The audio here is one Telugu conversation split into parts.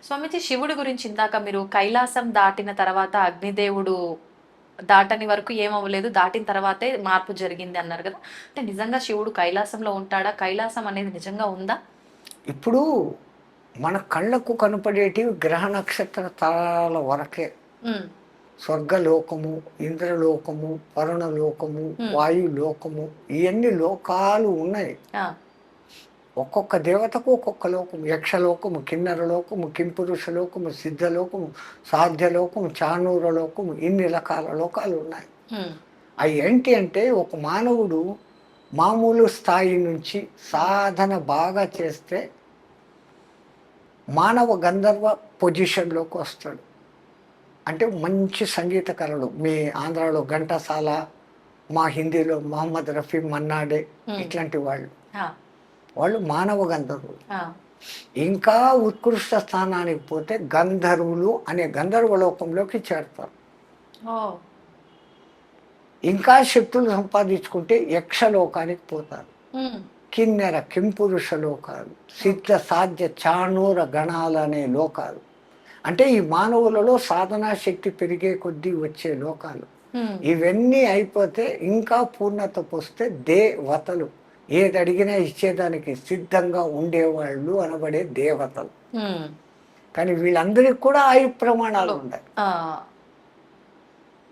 స్వామీజీ, శివుడి గురించి ఇందాక మీరు కైలాసం దాటిన తర్వాత అగ్నిదేవుడు దాటని వరకు ఏమవ్వలేదు. దాటిన తర్వాతే మార్పు జరిగింది అన్నారు గదా! అంటే నిజంగా శివుడు కైలాసంలో ఉంటాడా? కైలాసం అనేది నిజంగా ఉందా? ఇప్పుడు మన కళ్ళకు కనపడేటివి గ్రహ నక్షత్ర తారాల వరకే. హ్మ్. స్వర్గలోకము, ఇంద్రలోకము, వరుణలోకము, హ్మ్. వాయులోకము, ఇవన్నీ లోకాలు ఉన్నాయి. ఆ! ఒక్కొక్క దేవతకు ఒక్కొక్క లోకము. యక్షలోకము, కిన్నరలోకము, కింపురుషలోకము, సిద్ధలోకము, సాధ్యలోకము, చాణూరలోకము, ఇన్ని రకాల లోకాలు ఉన్నాయి. హ్మ్. అవి ఏంటి అంటే ఒక మానవుడు మామూలు స్థాయి నుంచి సాధన బాగా చేస్తే మానవ గంధర్వ పొజిషన్లోకి వస్తాడు. అంటే మంచి సంగీత కళలు మీ ఆంధ్రాలో ఘంటసాల, మా హిందీలో మహమ్మద్ రఫీ, మన్నాడే, హ్మ్. ఇట్లాంటి వాళ్ళు ఆ! వాళ్ళు మానవ గంధర్వులు. ఆ! ఇంకా ఉత్కృష్ట స్థానానికి పోతే గంధర్వులు అనే గంధర్వ లోకంలోకి చేరతారు. ఓహ్! ఇంకా శక్తులు సంపాదించుకుంటే యక్షలోకానికి పోతారు. హ్మ్. కిన్నెర కింపురుష లోకాలు, సిద్ధ ఓకే. సాధ్య చాణూర గణాలు అనే లోకాలు. అంటే ఈ మానవులలో సాధనా శక్తి పెరిగే కొద్దీ వచ్చే లోకాలు. హ్మ్. ఇవన్నీ అయిపోతే ఇంకా పూర్ణత పొస్తే దేవతలు. ఏది అడిగినా ఇచ్చేదానికి సిద్ధంగా ఉండేవాళ్ళు అనబడే దేవతలు. హ్మ్. కానీ వీళ్ళందరికీ కూడా ఆయు ప్రమాణాలు లో ఉన్నాయి. ఆ!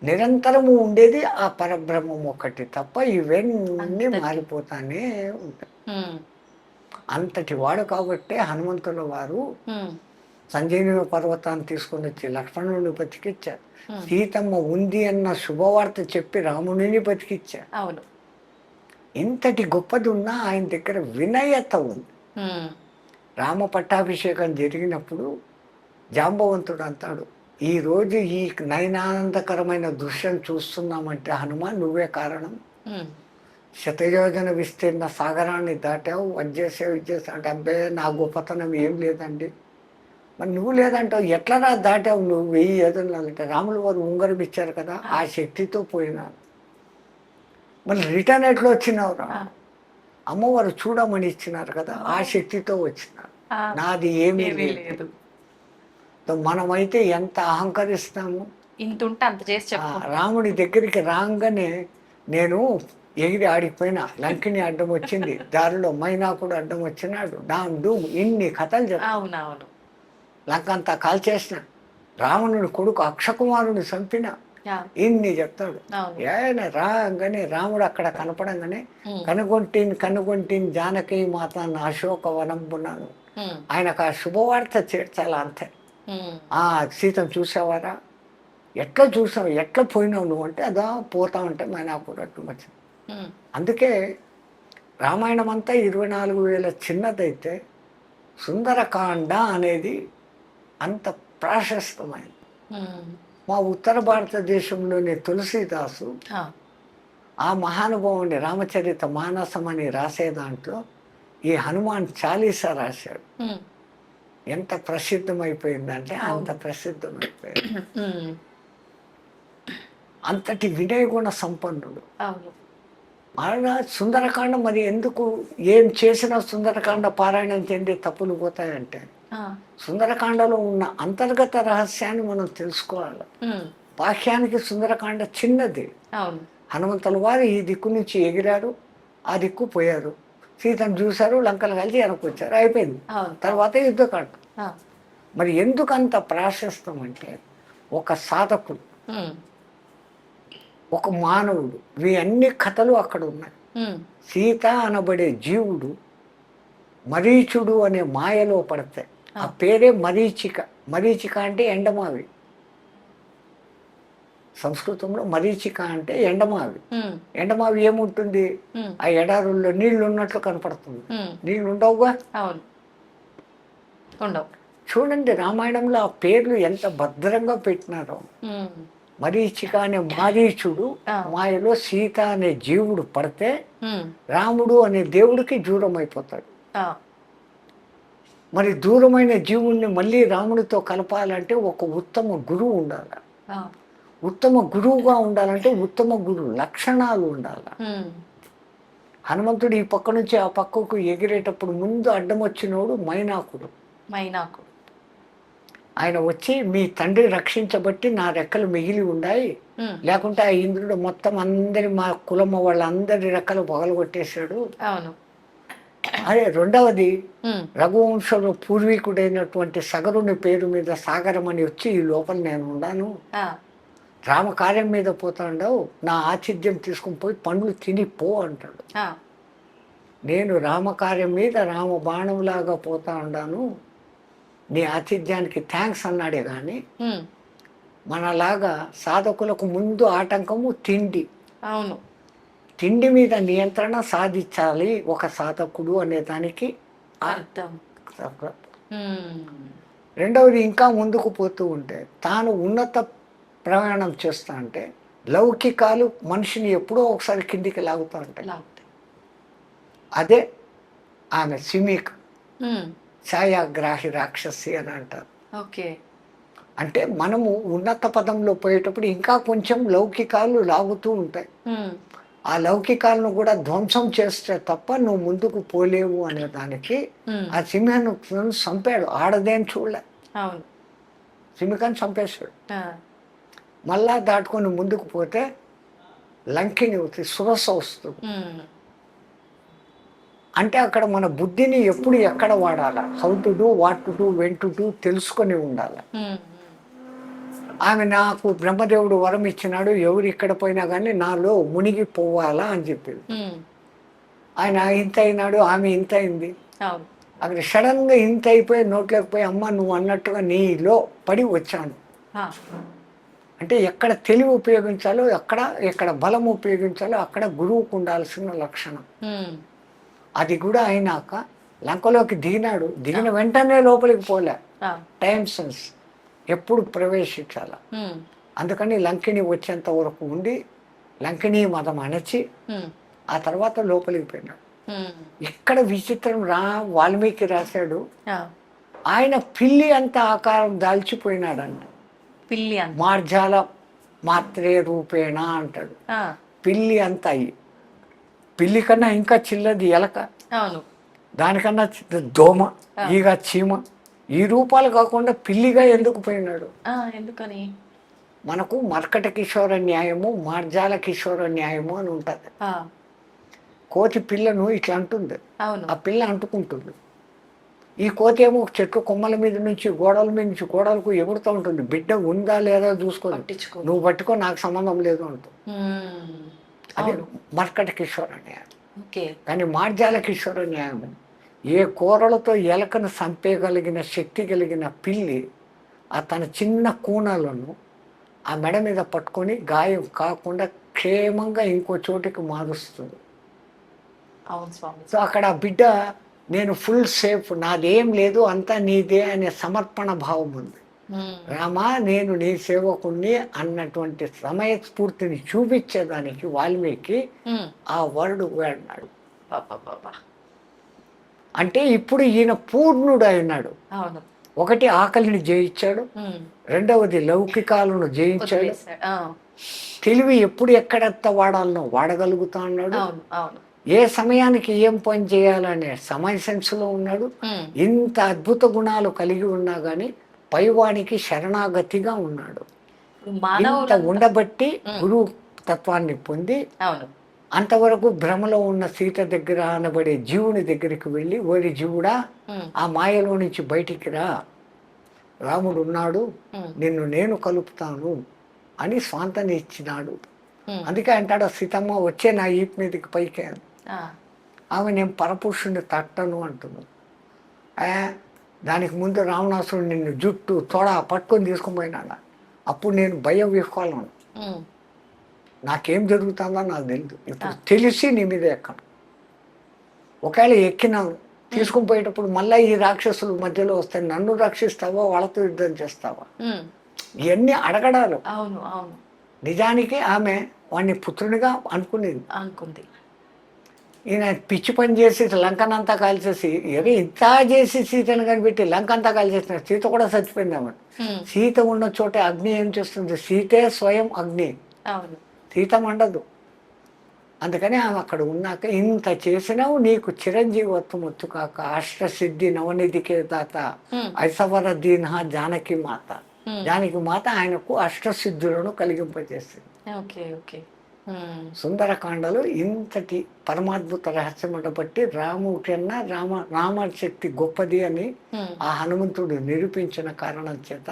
నిరంతరము ఉండేది ఆ పరబ్రహ్మం ఒకటి తప్ప ఇవన్నీ అంతటి మారిపోతానే ఉంటాయి. హ్మ్. అంతటి వాడు కాబట్టే హనుమంతుల వారు హ్మ్. సంజీవని పర్వతాన్ని తీసుకొని వచ్చి లక్ష్మణుని బతికిచ్చారు. హ్మ్. సీతమ్మ ఉంది అన్న శుభవార్త చెప్పి రామునిని బతికిచ్చారు. అవును. ఇంతటి గొప్పది ఉన్నా ఆయన దగ్గర వినయత ఉంది. హ్మ్. రామ పట్టాభిషేకం జరిగినప్పుడు జాంబవంతుడు అంటాడు, ఈరోజు ఈ నయనానందకరమైన దృశ్యం చూస్తున్నామంటే హనుమాన్ నువ్వే కారణం. హ్మ్. శతయోజన విస్తీర్ణ సాగరాన్ని దాటావు, అది చేసావు, ఇది చేసావు అంటే అబ్బే నా గొప్పతనం ఏం లేదండి. మరి నువ్వు లేదంటావు ఎట్లరా దాటావు నువ్వు 1000 యోజనాలంటే రాములు వారు ఉంగరం ఇచ్చారు కదా ఆ! ఆ శక్తితో పోయినాను. మళ్ళీ రిటర్న్ ఎట్లా వచ్చినావురా? ఆ! అమ్మవారు చూడమని ఇచ్చినారు కదా ఆ ఓహ్! శక్తితో వచ్చినాను. ఆ! నాది ఏమీ ఏమీ లేదు. లేదు. మనమైతే ఎంత అహంకరిస్తాము. ఇంతుంటే అంత చేసి చెప్పుకుంటాం. రాముడి దగ్గరికి రాగానే నేను ఎగిరి ఆడిపోయినా లంకిని అడ్డం వచ్చింది, దారిలో మైనాకుడు అడ్డం వచ్చినాడు, డామ్ డూమ్ ఇన్ని కథలు చెప్తాను. అవునవును. లంక అంతా కాల్చేసిన, రావణుడి కొడుకు అక్షకుమారుని చంపిన, యాహ్! ఇన్ని చెప్తాడు. అవును. ఆయన రాగానే రాముడు అక్కడ కనపడంగానే హ్మ్. కనుగొంటిని కనుగొంటిని జానకి మాత నా అశోక వనంబున్నాను. హ్మ్. ఆయనకు ఆ శుభవార్త చేర్చాలి అంతే. హ్మ్. ఆ సీతను చూసావారా, ఎట్లా చూసావు, ఎట్లా పోయినావు నువ్వు అంటే అదా పోతా ఉంటే మైనాపూర్ అట్టు వచ్చింది. హ్మ్. అందుకే రామాయణం అంతా 24,000 చిన్నదైతే సుందరకాండ అనేది అంత ప్రాశస్తమైనది. హ్మ్. మా ఉత్తర భారతదేశంలోని తులసీదాసు ఆ! ఆ మహానుభావుని రామచరిత మానసం అని రాసే దాంట్లో ఈ హనుమాన్ చాలీసా రాశాడు. హ్మ్. ఎంత ప్రసిద్ధమైపోయిందంటే అంత అవును. ప్రసిద్ధమైపోయింది. హ్మ్. అంతటి వినయగుణ సంపన్నుడు. అవును. అలా సుందరకాండ మరి ఎందుకు ఏం చేసినా సుందరకాండ పారాయణం చెంది తప్పులు పోతాయంటే ఆ! సుందరకాండలో ఉన్న అంతర్గత రహస్యాన్ని మనం తెలుసుకోవాలి. హ్మ్. వాక్యానికి సుందరకాండ చిన్నది. అవును. హనుమంతుల వారు ఈ దిక్కు నుంచి ఎగిరారు, ఆ దిక్కు పోయారు, సీతను చూశారు, లంకలు కలిసి వెనకొచ్చారు, అయిపోయింది. అవును. అవును. తర్వాత యుద్ధకాండ. ఆ! మరి ఎందుకంత ప్రాశస్తం అంటే ఒక సాధకుడు, హ్మ్. ఒక మానవుడు, ఇవి అన్ని కథలు అక్కడ ఉన్నాయి. హ్మ్. సీత అనబడే జీవుడు మరీచుడు అనే మాయలో పడతాయి. ఆ! ఆ పేరే మరీచిక. మరీచిక అంటే ఎండమావి. సంస్కృతంలో మరీచిక అంటే ఎండమావి. హ్మ్. ఎండమావి ఏముంటుంది, హ్మ్. ఆ ఎడారుల్లో నీళ్లు ఉన్నట్లు కనపడుతుంది. హ్మ్. నీళ్ళు ఉండవుగా. అవును. ఉండవు. చూడండి రామాయణంలో ఆ పేర్లు ఎంత భద్రంగా పెట్టినారో. హ్మ్. మరీచిక అనే మారీచుడు ఆ! మాయలో సీత అనే జీవుడు పడితే హ్మ్. రాముడు అనే దేవుడికి దూరం అయిపోతాడు. ఆ! మరి దూరమైన జీవుణ్ణి మళ్ళీ రాముడితో కలపాలంటే ఒక ఉత్తమ గురువు ఉండాలి. ఆ! ఉత్తమ గురువుగా ఉండాలంటే ఉత్తమ గురువు లక్షణాలు ఉండాలి. హ్మ్. హనుమంతుడు ఈ పక్క నుంచి ఆ పక్కకు ఎగిరేటప్పుడు ముందు అడ్డం వచ్చినోడు మైనాకుడు. మైనాకు. ఆయన వచ్చి మీ తండ్రి రక్షించబట్టి నా రెక్కలు మిగిలి ఉన్నాయి, ఉమ్, లేకుంటే ఆ ఇంద్రుడు మొత్తం అందరి మా కులమ్మ వాళ్ళందరి రెక్కలు పగలగొట్టేశాడు. అవును. అదే రెండవది, ఉమ్, రఘువంశంలో పూర్వీకుడైనటువంటి సగరుని పేరు మీద సాగరం అని వచ్చి ఈ లోపల నేను ఉన్నాను, ఆ, రామకార్యం మీద పోతాండవు, నా ఆతిథ్యం తీసుకుని పోయి పండ్లు తిని పో అంటాడు. ఆ, నేను రామకార్యం మీద రామ బాణంలాగా పోతా ఉన్నాను, నీ ఆతిథ్యానికి థ్యాంక్స్ అన్నాడే కానీ ఉమ్, మనలాగా సాధకులకు ముందు ఆటంకము తిండి. అవును. తిండి మీద నియంత్రణ సాధించాలి ఒక సాధకుడు అనే దానికి అర్థం. ఉమ్, రెండవది, ఇంకా ముందుకు పోతూ ఉంటే తాను ఉన్నత ప్రయాణం చేస్తా అంటే లౌకికాలు మనిషిని ఎప్పుడో ఒకసారి కిందికి లాగుతూ ఉంటాయి. లాగుతాయి. అదే ఆమె సిమిక్ ఉమ్, ఛాయాగ్రాహి రాక్షసి అని అంటారు. ఓకే. అంటే మనము ఉన్నత పదంలో పోయేటప్పుడు ఇంకా కొంచెం లౌకికాలు లాగుతూ ఉంటాయి. ఉమ్, ఆ లౌకికాలను కూడా ధ్వంసం చేస్తే తప్ప నువ్వు ముందుకు పోలేవు అనే దానికి ఉమ్, ఆ సింహాన్ని చంపాడు. ఆడదేం చూడలే, అవును. సింహికని చంపేశాడు. ఆ, మళ్ళా దాటుకొని ముందుకు పోతే లంకిని అవుతుంది, సురస వస్తుంది. ఉమ్, అంటే అక్కడ మన బుద్ధిని ఎప్పుడు ఎక్కడ వాడాలి, how to do, what to do, when to do తెలుసుకొని ఉండాలి. ఉమ్, ఆమె నాకు బ్రహ్మదేవుడు వరం ఇచ్చినాడు, ఎవరు ఇక్కడ పోయినా కానీ నాలో మునిగిపోవాలా అని చెప్పింది. ఉమ్, ఆయన ఇంత అయినాడు, ఆమె ఇంత అయింది. అవును. అక్కడ సడన్గా ఇంత అయిపోయి నోట్లోకి పోయి అమ్మ నువ్వు అన్నట్టుగా నీలో పడి వచ్చాను. ఆ, అంటే ఎక్కడ తెలివి ఉపయోగించాలో, ఎక్కడ బలం ఉపయోగించాలో అక్కడ గురువుకు ఉండాల్సిన లక్షణం. ఉమ్, అది కూడా అయినాక లంకలోకి దిగినాడు, దిగిన వెంటనే లోపలికి పోలే, ఆ, టైం సెన్స్ ఎప్పుడు ప్రవేశించాల. ఉమ్, అందుకని లంకిని వచ్చేంత వరకు ఉండి లంకిని మతం అణచి ఉమ్, ఆ తర్వాత లోపలికి పోయినాడు. ఉమ్, ఇక్కడ విచిత్రం వాల్మీకి రాశాడు, ఆ, ఆయన పిల్లి అంత ఆకారం దాల్చిపోయినాడంట. పిల్లి అంత. మార్జాల మాత్రే రూపేణ అంటాడు. ఆ, పిల్లి అంత అయ్యి, పిల్లి కన్నా ఇంకా చిన్నది ఎలక, అవును. దానికన్నా దోమ, ఈగ, చీమ, ఈ రూపాలు కాకుండా పిల్లిగా ఎందుకు పోయినాడు? ఆ, ఎందుకని? మనకు మర్కట కిషోర న్యాయము, మార్జాల కిషోర న్యాయము అని ఉంటుంది. ఆ, కోతి పిల్లను ఇట్లా అంటుంది, అవును. ఆ పిల్ల అంటుకుంటుంది. ఈ కోతి ఏమో చెట్టు కొమ్మల మీద నుంచి గోడల మీద నుంచి గోడలకు ఎగురుతూ ఉంటుంది, బిడ్డ ఉందా లేదా చూసుకో, పట్టించుకో. నువ్వు పట్టుకో, నాకు సంబంధం లేదు అంటుంది. ఉమ్, అది అవును. మర్కట కిషోర న్యాయం. ఓకే. కానీ మార్జాల కిషోర న్యాయం, ఏ కూరలతో ఎలకను చంపేయగలిగిన శక్తి కలిగిన పిల్లి ఆ తన చిన్న కూనలను ఆ మెడ మీద పట్టుకొని గాయం కాకుండా క్షేమంగా ఇంకో చోటికి మారుస్తుంది. అవును స్వామి. సో అక్కడ ఆ బిడ్డ నేను ఫుల్ సేఫ్, నాదేం లేదు అంతా నీదే అనే సమర్పణ భావం ఉంది. ఉమ్, రామా నేను నీ సేవకుణ్ణి అన్నటువంటి సమయస్ఫూర్తిని చూపించేదానికి వాల్మీకి ఉమ్, ఆ వర్డ్ వాడినాడు. పాపా. అంటే ఇప్పుడు ఈయన పూర్ణుడు అయినాడు. అవును. ఒకటి ఆకలిని జయించాడు, ఉమ్, రెండవది లౌకికాలను జయించాడు, వదిలేశాడు. ఆ, తెలివి ఎప్పుడు ఎక్కడెత్త వాడాలనో వాడగలుగుతా ఉన్నాడు, అవును. అవును. ఏ సమయానికి ఏం పని చేయాలనే సమయ సెన్స్లో ఉన్నాడు. ఉమ్, ఇంత అద్భుత గుణాలు కలిగి ఉన్నా కానీ పైవానికి శరణాగతిగా ఉన్నాడు. ఇంత మానవులు. ఉండబట్టి గురువు తత్వాన్ని పొంది అవును. అంతవరకు భ్రమలో ఉన్న సీత దగ్గర అనబడే జీవుని దగ్గరికి వెళ్ళి, ఓరి జీవుడా ఉమ్, ఆ మాయలో నుంచి బయటికి రా, రాముడు ఉన్నాడు, ఉమ్, నిన్ను నేను కలుపుతాను అని స్వాంతని ఇచ్చినాడు. ఉమ్, అందుకే అంటాడు, సీతమ్మ వచ్చే నా ఈపు మీదకి పైకి అని. ఆ, ఆమె నేను పరపురుషుని తట్టను అంటున్నాను. దానికి ముందు రావణాసురుడు నిన్ను జుట్టు తొడ పట్టుకొని తీసుకుని పోయినాడు. అప్పుడు నేను భయం విహ్వాలను, ఉమ్, నాకేం జరుగుతుందో నాకు తెలియదు. ఇప్పుడు తెలిసి నీ మీద ఎక్కను. ఒకవేళ ఎక్కినాను, తీసుకుని పోయేటప్పుడు మళ్ళీ ఈ రాక్షసులు మధ్యలో వస్తాయి, నన్ను రక్షిస్తావా వాళ్ళతో యుద్ధం చేస్తావా, ఉమ్, ఇవన్నీ అడగడాలు. అవును. అవును. నిజానికి ఆమె వాడిని పుత్రునిగా అనుకునేది. అనుకుంది. ఈయన పిచ్చి పని చేసి లంకనంతా కాల్చేసి, ఏదో ఇంత చేసి సీతను కనిపెట్టి లంక అంతా కాల్చేసిన, సీత కూడా చచ్చిపోయిందామని. ఉమ్, సీత ఉన్న చోట అగ్ని ఏం చేస్తుంది? సీతే స్వయం అగ్ని, అవును. సీత మండదు. అందుకని ఆమె అక్కడ ఉన్నాక ఇంత చేసినావు నీకు చిరంజీవత్వం వచ్చు కాక అష్టసిద్ధి నవనిధికే దాత ఉమ్, ఐసవర దీన జానకి మాత. ఉమ్, జానకి మాత ఆయనకు అష్టసిద్ధులను కలిగింపజేసింది. Okay okay. ఉమ్, సుందరకాండలో ఇంతటి పరమాద్భుత రహస్యం బట్టి రాముడి కన్నా రామశక్తి గొప్పది అని ఉమ్, ఆ హనుమంతుడు నిరూపించిన కారణం చేత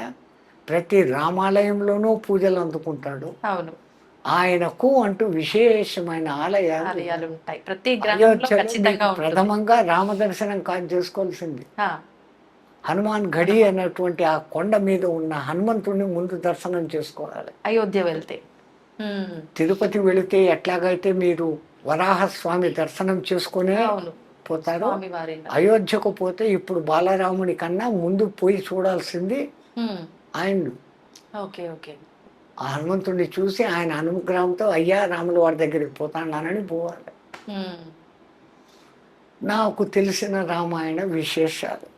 ప్రతి రామాలయంలోనూ పూజలు అందుకుంటాడు. అవును, ఆయనకు అంటూ విశేషమైన ఆలయాలు ఆలయాలు ఉంటాయి ప్రతి గ్రామంలో అయోధ్యలో ఖచ్చితంగా మీకు ఉంటుంది. ప్రథమంగా రామదర్శనం కాదు చేసుకోవాల్సింది. ఆ, హనుమాన్ గడి అనేటువంటి ఆ కొండ మీద ఉన్న హనుమంతుడిని ముందు దర్శనం చేసుకోవాలి. అయోధ్య వెళ్తే. ఉమ్, తిరుపతి వెళితే ఎట్లాగైతే మీరు వరాహస్వామి దర్శనం చేసుకునే అవును, పోతారో, స్వామివారి. అయోధ్యకు పోతే ఇప్పుడు బాలరాముడి కన్నా ముందు పోయి చూడాల్సింది ఉమ్, ఆయన. Okay okay. ఆ హనుమంతుడిని చూసి ఆయన అనుగ్రహంతో అయ్యా రాముల వారి దగ్గరికి పోతానని పోవాలి. ఉమ్, నాకు తెలిసిన రామాయణ విశేషాలు